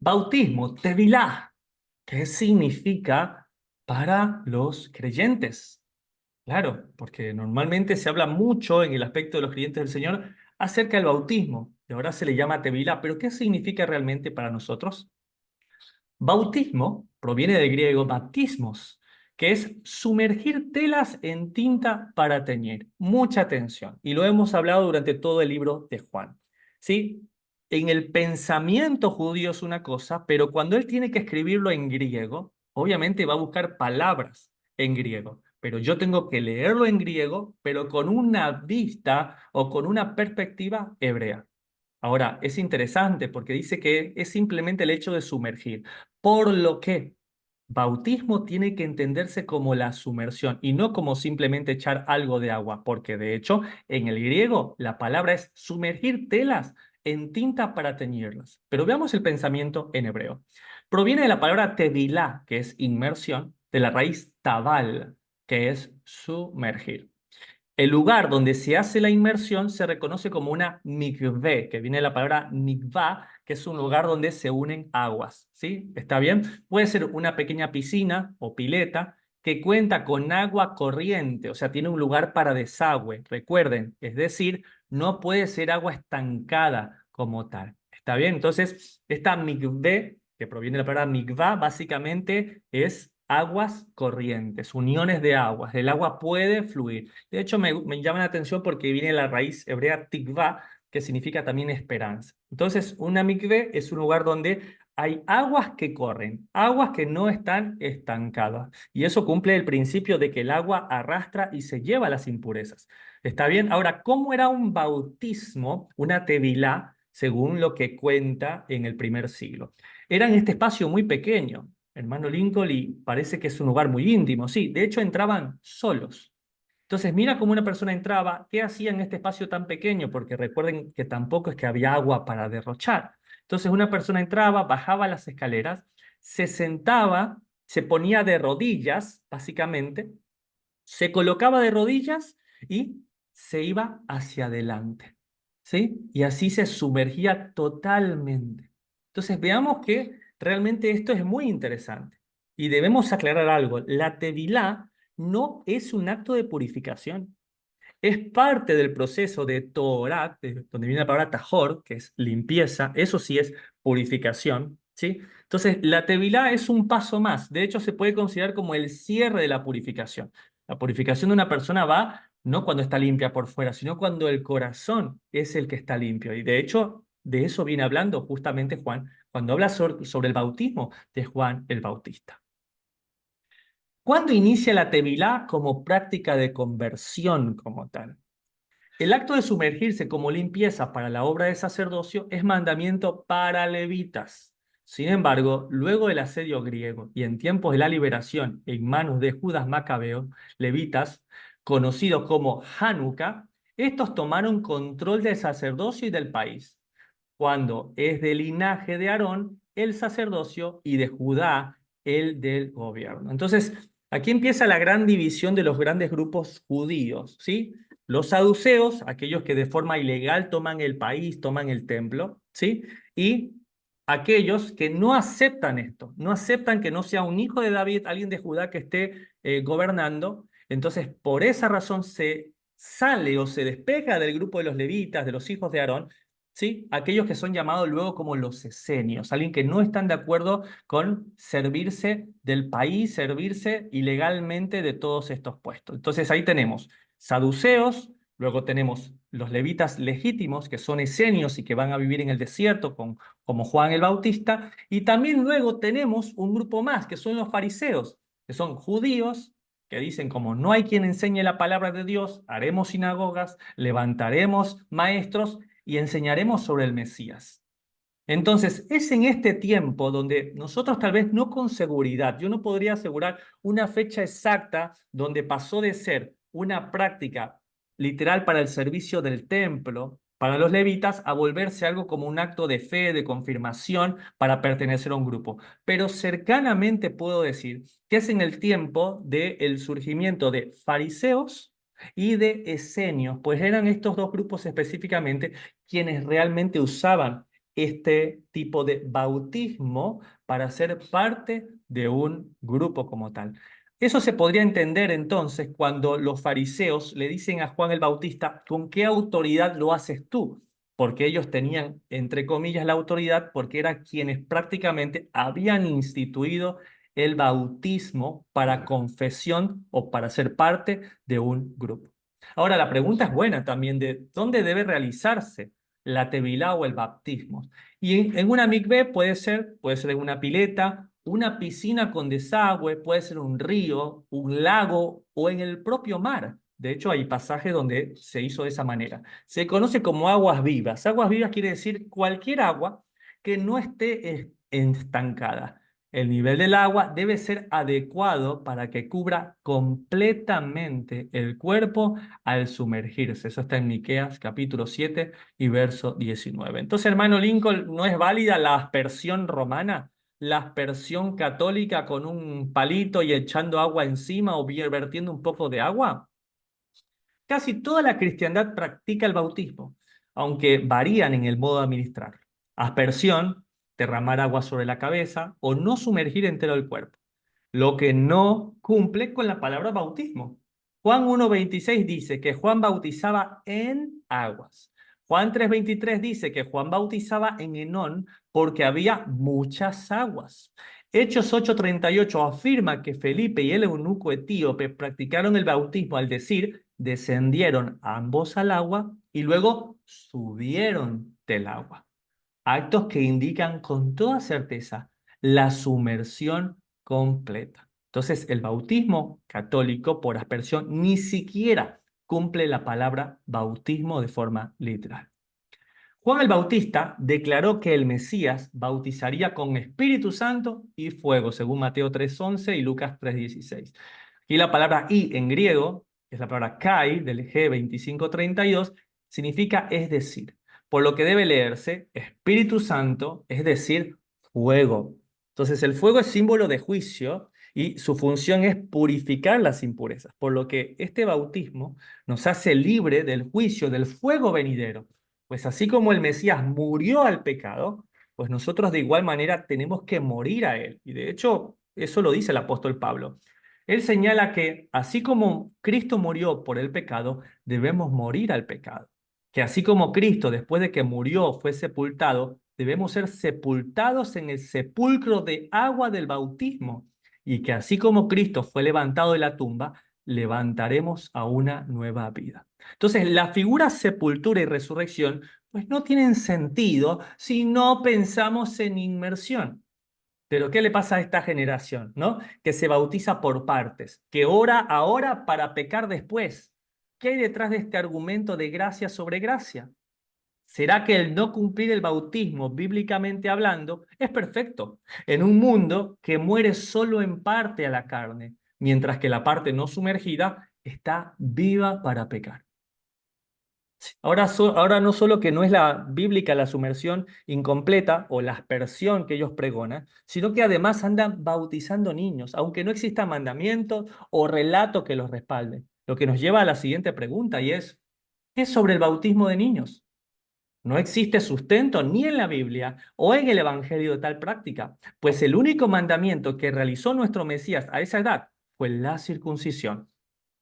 Bautismo, tevilá. ¿Qué significa para los creyentes? Claro, porque normalmente se habla mucho en el aspecto de los creyentes del Señor acerca del bautismo, y ahora se le llama tevilá, pero ¿qué significa realmente para nosotros? Bautismo proviene del griego baptismos, que es sumergir telas en tinta para teñir. Mucha atención. Y lo hemos hablado durante todo el libro de Juan. ¿Sí? En el pensamiento judío es una cosa, pero cuando él tiene que escribirlo en griego, obviamente va a buscar palabras en griego. Pero yo tengo que leerlo en griego, pero con una vista o con una perspectiva hebrea. Ahora, es interesante porque dice que es simplemente el hecho de sumergir, por lo que bautismo tiene que entenderse como la sumersión y no como simplemente echar algo de agua, porque de hecho en el griego la palabra es sumergir telas en tinta para teñirlas. Pero veamos el pensamiento en hebreo. Proviene de la palabra tevilá, que es inmersión, de la raíz tabal, que es sumergir. El lugar donde se hace la inmersión se reconoce como una mikvé, que viene de la palabra mikvah, que es un lugar donde se unen aguas. ¿Sí? ¿Está bien? Puede ser una pequeña piscina o pileta que cuenta con agua corriente, o sea, tiene un lugar para desagüe. Recuerden, es decir, no puede ser agua estancada como tal. ¿Está bien? Entonces, esta mikvé, que proviene de la palabra mikvah, básicamente es aguas corrientes, uniones de aguas. El agua puede fluir. De hecho, me llama la atención porque viene la raíz hebrea tikvah, que significa también esperanza. Entonces, una mikvé es un lugar donde hay aguas que corren, aguas que no están estancadas. Y eso cumple el principio de que el agua arrastra y se lleva las impurezas. ¿Está bien? Ahora, ¿cómo era un bautismo, una tevilá, según lo que cuenta en el primer siglo? Era en este espacio muy pequeño, hermano Lincoln, y parece que es un lugar muy íntimo. Sí, de hecho entraban solos. Entonces, mira cómo una persona entraba, ¿qué hacía en este espacio tan pequeño? Porque recuerden que tampoco es que había agua para derrochar. Entonces, una persona entraba, bajaba las escaleras, se sentaba, se ponía de rodillas, básicamente, se colocaba de rodillas y se iba hacia adelante. ¿Sí? Y así se sumergía totalmente. Entonces, veamos que realmente esto es muy interesante. Y debemos aclarar algo. La tevilá no es un acto de purificación. Es parte del proceso de Torat, donde viene la palabra tajor, que es limpieza. Eso sí es purificación. ¿Sí? Entonces, la tevilá es un paso más. De hecho, se puede considerar como el cierre de la purificación. La purificación de una persona va no cuando está limpia por fuera, sino cuando el corazón es el que está limpio. Y de hecho, de eso viene hablando justamente Juan, cuando habla sobre el bautismo de Juan el Bautista. ¿Cuándo inicia la tevilá como práctica de conversión como tal? El acto de sumergirse como limpieza para la obra de sacerdocio es mandamiento para levitas. Sin embargo, luego del asedio griego y en tiempos de la liberación en manos de Judas Macabeo, levitas, conocidos como Hanukkah, estos tomaron control del sacerdocio y del país. Cuando es del linaje de Aarón, el sacerdocio, y de Judá, el del gobierno. Entonces, aquí empieza la gran división de los grandes grupos judíos, ¿sí? Los saduceos, aquellos que de forma ilegal toman el país, toman el templo, ¿sí? Y aquellos que no aceptan esto, no aceptan que no sea un hijo de David, alguien de Judá que esté gobernando. Entonces, por esa razón se sale o se despega del grupo de los levitas, de los hijos de Aarón, ¿sí? Aquellos que son llamados luego como los esenios, alguien que no están de acuerdo con servirse del país, servirse ilegalmente de todos estos puestos. Entonces ahí tenemos saduceos, luego tenemos los levitas legítimos, que son esenios y que van a vivir en el desierto como Juan el Bautista, y también luego tenemos un grupo más, que son los fariseos, que son judíos, que dicen como no hay quien enseñe la palabra de Dios, haremos sinagogas, levantaremos maestros y enseñaremos sobre el Mesías. Entonces, es en este tiempo donde nosotros tal vez no con seguridad, yo no podría asegurar una fecha exacta donde pasó de ser una práctica literal para el servicio del templo, para los levitas, a volverse algo como un acto de fe, de confirmación para pertenecer a un grupo. Pero cercanamente puedo decir que es en el tiempo del surgimiento de fariseos y de esenios, pues eran estos dos grupos específicamente quienes realmente usaban este tipo de bautismo para ser parte de un grupo como tal. Eso se podría entender entonces cuando los fariseos le dicen a Juan el Bautista, ¿con qué autoridad lo haces tú? Porque ellos tenían, entre comillas, la autoridad porque eran quienes prácticamente habían instituido el bautismo para confesión o para ser parte de un grupo. Ahora, la pregunta es buena también de dónde debe realizarse la tevilá o el bautismo. Y en una mikvé puede ser en una pileta, una piscina con desagüe, puede ser un río, un lago o en el propio mar. De hecho, hay pasajes donde se hizo de esa manera. Se conoce como aguas vivas. Aguas vivas quiere decir cualquier agua que no esté estancada. El nivel del agua debe ser adecuado para que cubra completamente el cuerpo al sumergirse. Eso está en Miqueas capítulo 7 y verso 19. Entonces, hermano Lincoln, ¿no es válida la aspersión romana? La aspersión católica con un palito y echando agua encima o vertiendo un poco de agua. Casi toda la cristiandad practica el bautismo, aunque varían en el modo de administrar. Aspersión, derramar agua sobre la cabeza o no sumergir entero el cuerpo, lo que no cumple con la palabra bautismo. Juan 1:26 dice que Juan bautizaba en aguas. Juan 3:23 dice que Juan bautizaba en Enón porque había muchas aguas. Hechos 8:38 afirma que Felipe y el eunuco etíope practicaron el bautismo al decir, descendieron ambos al agua y luego subieron del agua. Actos que indican con toda certeza la sumersión completa. Entonces, el bautismo católico por aspersión ni siquiera cumple la palabra bautismo de forma literal. Juan el Bautista declaró que el Mesías bautizaría con Espíritu Santo y fuego, según Mateo 3:11 y Lucas 3:16. Y la palabra "y" en griego, que es la palabra kai del G2532, significa es decir, por lo que debe leerse Espíritu Santo, es decir, fuego. Entonces el fuego es símbolo de juicio y su función es purificar las impurezas, por lo que este bautismo nos hace libre del juicio, del fuego venidero. Pues así como el Mesías murió al pecado, pues nosotros de igual manera tenemos que morir a él. Y de hecho, eso lo dice el apóstol Pablo. Él señala que así como Cristo murió por el pecado, debemos morir al pecado. Que así como Cristo, después de que murió, fue sepultado, debemos ser sepultados en el sepulcro de agua del bautismo. Y que así como Cristo fue levantado de la tumba, levantaremos a una nueva vida. Entonces, la figura sepultura y resurrección, pues no tienen sentido si no pensamos en inmersión. Pero ¿qué le pasa a esta generación, no? Que se bautiza por partes, que ora ahora para pecar después. ¿Qué hay detrás de este argumento de gracia sobre gracia? ¿Será que el no cumplir el bautismo, bíblicamente hablando, es perfecto en un mundo que muere solo en parte a la carne, mientras que la parte no sumergida está viva para pecar? Ahora no solo que no es la bíblica la sumersión incompleta o la aspersión que ellos pregonan, sino que además andan bautizando niños, aunque no exista mandamiento o relato que los respalde. Lo que nos lleva a la siguiente pregunta y es, ¿qué es sobre el bautismo de niños? No existe sustento ni en la Biblia o en el Evangelio de tal práctica, pues el único mandamiento que realizó nuestro Mesías a esa edad fue la circuncisión.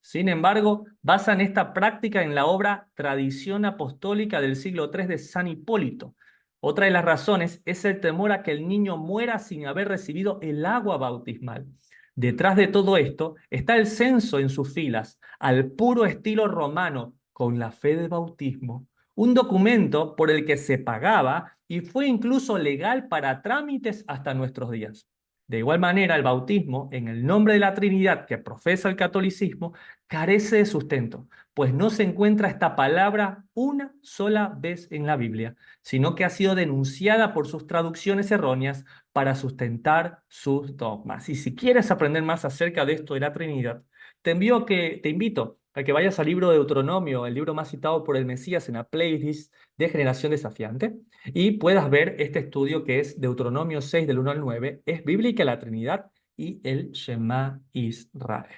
Sin embargo, basan esta práctica en la obra Tradición Apostólica del siglo III de San Hipólito. Otra de las razones es el temor a que el niño muera sin haber recibido el agua bautismal. Detrás de todo esto está el censo en sus filas, al puro estilo romano, con la fe de bautismo, un documento por el que se pagaba y fue incluso legal para trámites hasta nuestros días. De igual manera, el bautismo, en el nombre de la Trinidad que profesa el catolicismo, carece de sustento, pues no se encuentra esta palabra una sola vez en la Biblia, sino que ha sido denunciada por sus traducciones erróneas para sustentar sus dogmas. Y si quieres aprender más acerca de esto de la Trinidad, te invito a que vayas al libro de Deuteronomio, el libro más citado por el Mesías en la playlist de Generación Desafiante, y puedas ver este estudio que es Deuteronomio 6 del 1 al 9, es bíblica la Trinidad y el Shema Israel.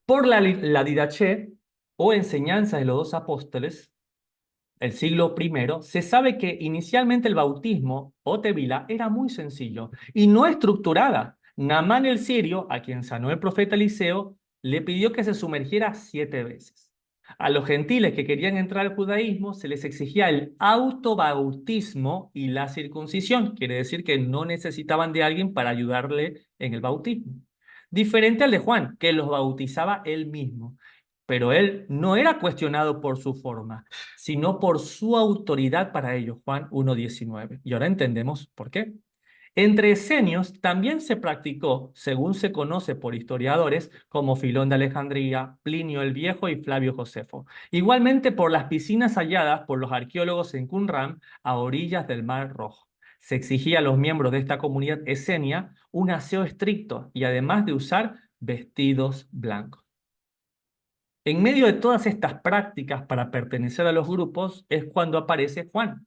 Por la didaché o enseñanza de los dos apóstoles, el siglo I, se sabe que inicialmente el bautismo o tevila era muy sencillo y no estructurada. Naamán el sirio, a quien sanó el profeta Eliseo, le pidió que se sumergiera 7 veces. A los gentiles que querían entrar al judaísmo se les exigía el autobautismo y la circuncisión. Quiere decir que no necesitaban de alguien para ayudarle en el bautismo. Diferente al de Juan, que los bautizaba él mismo. Pero él no era cuestionado por su forma, sino por su autoridad para ello. Juan 1:19. Y ahora entendemos por qué. Entre esenios también se practicó, según se conoce por historiadores como Filón de Alejandría, Plinio el Viejo y Flavio Josefo. Igualmente por las piscinas halladas por los arqueólogos en Qumran, a orillas del Mar Rojo. Se exigía a los miembros de esta comunidad esenia un aseo estricto y además de usar vestidos blancos. En medio de todas estas prácticas para pertenecer a los grupos es cuando aparece Juan.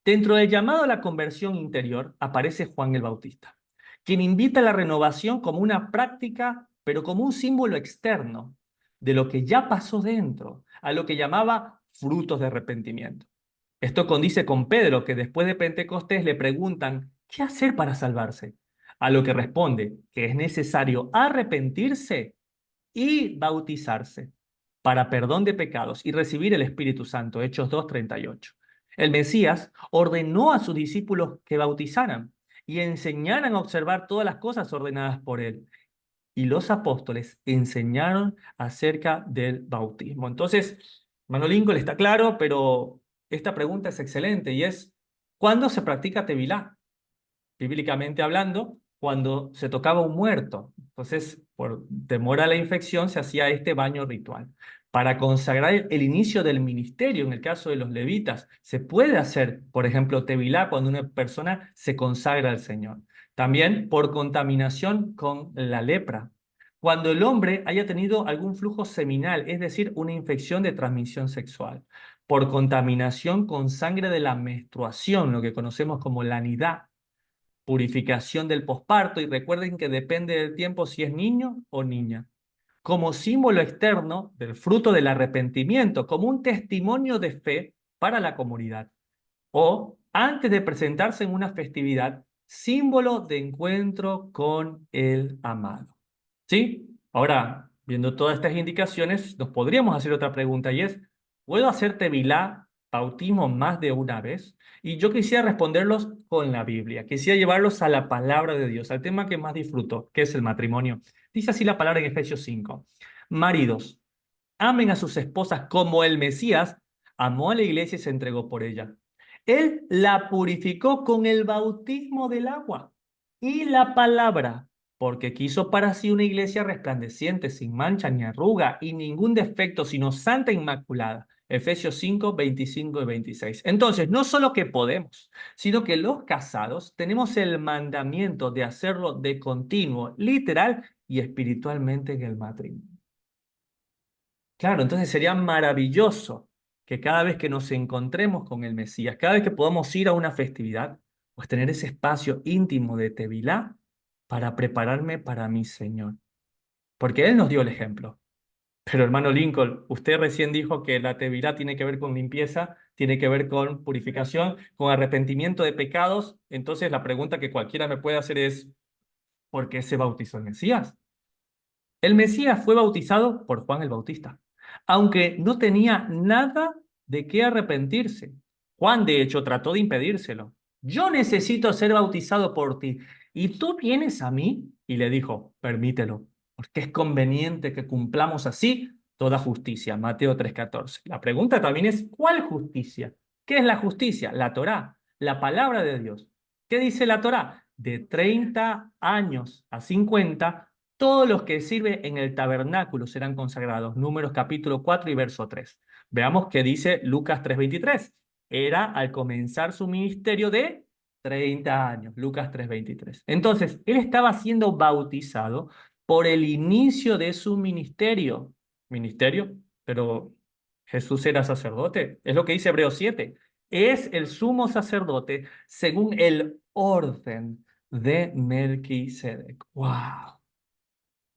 Dentro del llamado a la conversión interior aparece Juan el Bautista, quien invita a la renovación como una práctica, pero como un símbolo externo de lo que ya pasó dentro, a lo que llamaba frutos de arrepentimiento. Esto condice con Pedro, que después de Pentecostés le preguntan, ¿qué hacer para salvarse? A lo que responde que es necesario arrepentirse y bautizarse para perdón de pecados y recibir el Espíritu Santo. Hechos 2:38. El Mesías ordenó a sus discípulos que bautizaran y enseñaran a observar todas las cosas ordenadas por él. Y los apóstoles enseñaron acerca del bautismo. Entonces, Mano Lincoln está claro, pero esta pregunta es excelente y es, ¿cuándo se practica Tevilá? Bíblicamente hablando, cuando se tocaba un muerto. Entonces, por temor a la infección, se hacía este baño ritual. Para consagrar el inicio del ministerio, en el caso de los levitas, se puede hacer, por ejemplo, tevilá cuando una persona se consagra al Señor. También por contaminación con la lepra. Cuando el hombre haya tenido algún flujo seminal, es decir, una infección de transmisión sexual. Por contaminación con sangre de la menstruación, lo que conocemos como la nidad, purificación del posparto, y recuerden que depende del tiempo si es niño o niña, como símbolo externo del fruto del arrepentimiento, como un testimonio de fe para la comunidad, o antes de presentarse en una festividad, símbolo de encuentro con el amado. ¿Sí? Ahora, viendo todas estas indicaciones, nos podríamos hacer otra pregunta y es, ¿puedo hacer tevilá, bautismo más de una vez? Y yo quisiera responderlos con la Biblia, quisiera llevarlos a la palabra de Dios, al tema que más disfruto, que es el matrimonio. Dice así la palabra en Efesios 5. Maridos, amen a sus esposas como el Mesías amó a la iglesia y se entregó por ella. Él la purificó con el bautismo del agua y la palabra, porque quiso para sí una iglesia resplandeciente, sin mancha ni arruga y ningún defecto, sino santa e inmaculada. Efesios 5, 25 y 26. Entonces, no solo que podemos, sino que los casados tenemos el mandamiento de hacerlo de continuo, literal y espiritualmente en el matrimonio. Claro, entonces sería maravilloso que cada vez que nos encontremos con el Mesías, cada vez que podamos ir a una festividad, pues tener ese espacio íntimo de Tevilá para prepararme para mi Señor. Porque Él nos dio el ejemplo. Pero hermano Lincoln, usted recién dijo que la Tevilá tiene que ver con limpieza, tiene que ver con purificación, con arrepentimiento de pecados. Entonces la pregunta que cualquiera me puede hacer es, ¿por qué se bautizó el Mesías? El Mesías fue bautizado por Juan el Bautista, aunque no tenía nada de qué arrepentirse. Juan, de hecho, trató de impedírselo. Yo necesito ser bautizado por ti. ¿Y tú vienes a mí? Y le dijo, permítelo, porque es conveniente que cumplamos así toda justicia. Mateo 3:14. La pregunta también es, ¿cuál justicia? ¿Qué es la justicia? La Torá, la palabra de Dios. ¿Qué dice la Torá? De 30 años a 50 todos los que sirven en el tabernáculo serán consagrados. Números capítulo 4 y verso 3. Veamos qué dice Lucas 3:23. Era al comenzar su ministerio de 30 años. Lucas 3:23. Entonces, él estaba siendo bautizado por el inicio de su ministerio. Ministerio, pero Jesús era sacerdote. Es lo que dice Hebreos 7. Es el sumo sacerdote según el orden de Melquisedec. ¡Wow!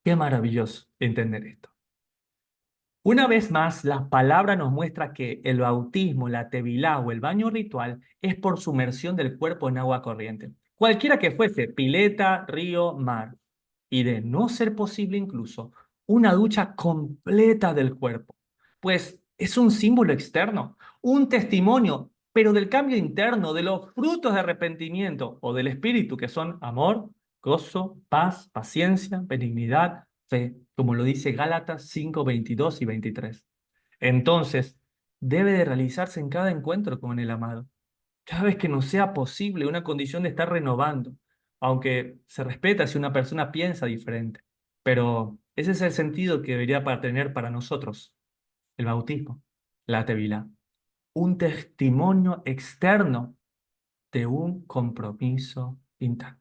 Qué maravilloso entender esto. Una vez más, la palabra nos muestra que el bautismo, la tevilá o el baño ritual es por sumersión del cuerpo en agua corriente, cualquiera que fuese, pileta, río, mar, y de no ser posible incluso una ducha completa del cuerpo, pues es un símbolo externo, un testimonio, pero del cambio interno, de los frutos de arrepentimiento o del espíritu, que son amor, gozo, paz, paciencia, benignidad, fe, como lo dice Gálatas 5, 22 y 23. Entonces, debe de realizarse en cada encuentro con el amado. Cada vez que nos sea posible una condición de estar renovando, aunque se respeta si una persona piensa diferente. Pero ese es el sentido que debería tener para nosotros el bautismo, la tevilá, un testimonio externo de un compromiso interno.